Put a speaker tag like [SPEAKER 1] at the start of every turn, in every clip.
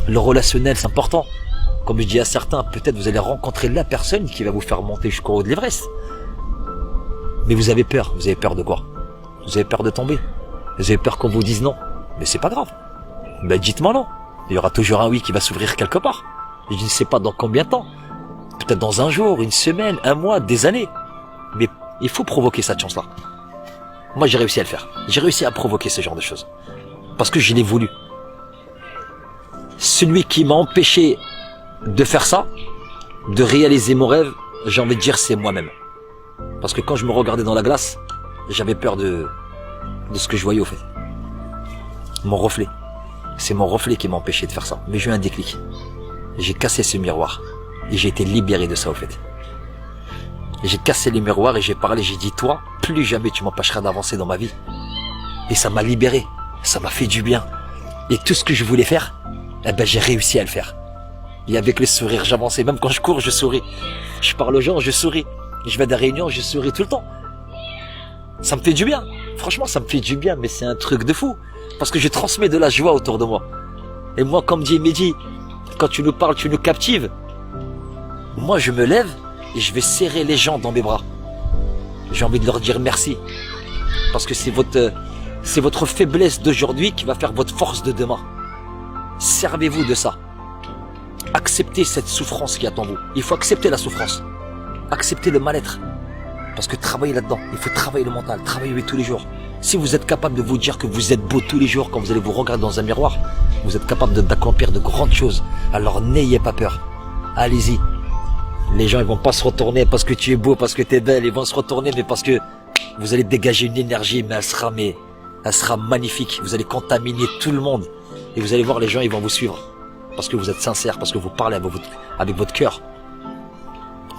[SPEAKER 1] Le relationnel, c'est important. Comme je dis à certains, peut-être vous allez rencontrer la personne qui va vous faire monter jusqu'au haut de l'Everest. Mais vous avez peur. Vous avez peur de quoi? Vous avez peur de tomber. Vous avez peur qu'on vous dise non. Mais c'est pas grave. Ben dites-moi non. Il y aura toujours un oui qui va s'ouvrir quelque part. Et je ne sais pas dans combien de temps. Peut-être dans un jour, une semaine, un mois, des années. Mais il faut provoquer cette chance-là. Moi, j'ai réussi à le faire. J'ai réussi à provoquer ce genre de choses. Parce que je l'ai voulu. Celui qui m'a empêché de faire ça, de réaliser mon rêve, j'ai envie de dire c'est moi-même. Parce que quand je me regardais dans la glace, j'avais peur de ce que je voyais au fait. Mon reflet. C'est mon reflet qui m'a empêché de faire ça. Mais j'ai eu un déclic. J'ai cassé ce miroir. Et j'ai été libéré de ça au fait. Et j'ai cassé les miroirs et j'ai parlé, j'ai dit toi, plus jamais tu m'empêcheras d'avancer dans ma vie. Et ça m'a libéré. Ça m'a fait du bien. Et tout ce que je voulais faire, eh ben j'ai réussi à le faire. Et avec le sourire, j'avançais. Même quand je cours, je souris. Je parle aux gens, je souris. Je vais à des réunions, je souris tout le temps. Ça me fait du bien. Franchement, ça me fait du bien, mais c'est un truc de fou. Parce que je transmets de la joie autour de moi. Et moi, comme dit Mehdi, quand tu nous parles, tu nous captives. Moi, je me lève et je vais serrer les gens dans mes bras. J'ai envie de leur dire merci. Parce que c'est votre faiblesse d'aujourd'hui qui va faire votre force de demain. Servez-vous de ça. Acceptez cette souffrance qui attend vous. Il faut accepter la souffrance. Acceptez le mal-être. Parce que travaillez là-dedans. Il faut travailler le mental. Travaillez tous les jours. Si vous êtes capable de vous dire que vous êtes beau tous les jours quand vous allez vous regarder dans un miroir, vous êtes capable d'accomplir de grandes choses. Alors n'ayez pas peur. Allez-y. Les gens ils vont pas se retourner parce que tu es beau, parce que tu es belle. Ils vont se retourner mais parce que vous allez dégager une énergie, mais elle sera magnifique. Vous allez contaminer tout le monde. Et vous allez voir les gens, ils vont vous suivre. Parce que vous êtes sincère, parce que vous parlez avec votre cœur.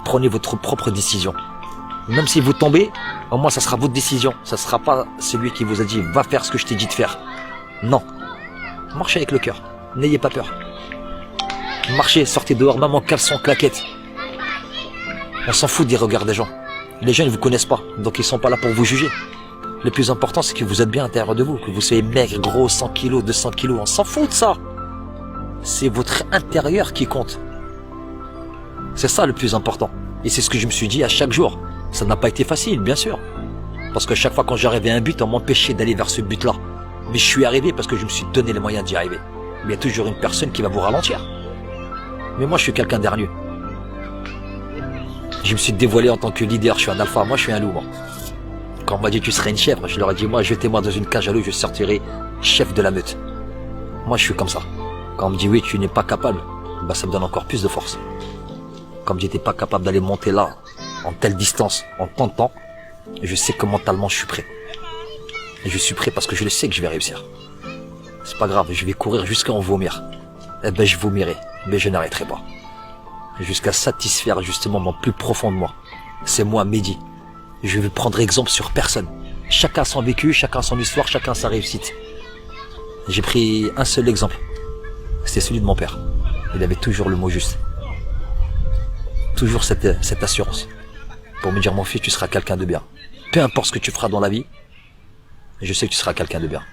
[SPEAKER 1] Prenez votre propre décision. Même si vous tombez, au moins ça sera votre décision. Ça sera pas celui qui vous a dit va faire ce que je t'ai dit de faire. Non. Marchez avec le cœur. N'ayez pas peur. Marchez, sortez dehors, même en caleçon, claquette. On s'en fout des regards des gens. Les gens ne vous connaissent pas, donc ils sont pas là pour vous juger. Le plus important, c'est que vous êtes bien à l'intérieur de vous, que vous soyez maigre, gros, 100 kilos, 200 kilos. On s'en fout de ça. C'est votre intérieur qui compte. C'est ça le plus important. Et c'est ce que je me suis dit à chaque jour. Ça n'a pas été facile, bien sûr. Parce que chaque fois quand j'arrivais à un but, on m'empêchait d'aller vers ce but-là. Mais je suis arrivé parce que je me suis donné les moyens d'y arriver. Mais il y a toujours une personne qui va vous ralentir. Mais moi, je suis quelqu'un d'hargneux. Je me suis dévoilé en tant que leader. Je suis un alpha. Moi, je suis un loup, moi. Quand on m'a dit tu serais une chèvre, je leur ai dit moi, jetez-moi dans une cage à loup, je sortirai chef de la meute. Moi, je suis comme ça. Quand on me dit oui, tu n'es pas capable, bah ça me donne encore plus de force. Comme j'étais pas capable d'aller monter là, en telle distance, en tant de temps, je sais que mentalement je suis prêt. Et je suis prêt parce que je le sais que je vais réussir. C'est pas grave, je vais courir jusqu'à en vomir. Eh ben je vomirai, mais je n'arrêterai pas. Jusqu'à satisfaire justement mon plus profond de moi. C'est moi, Mehdi. Je vais prendre exemple sur personne. Chacun son vécu, chacun son histoire, chacun sa réussite. J'ai pris un seul exemple. C'était celui de mon père. Il avait toujours le mot juste. Toujours cette assurance. Pour me dire, mon fils, tu seras quelqu'un de bien. Peu importe ce que tu feras dans la vie, je sais que tu seras quelqu'un de bien.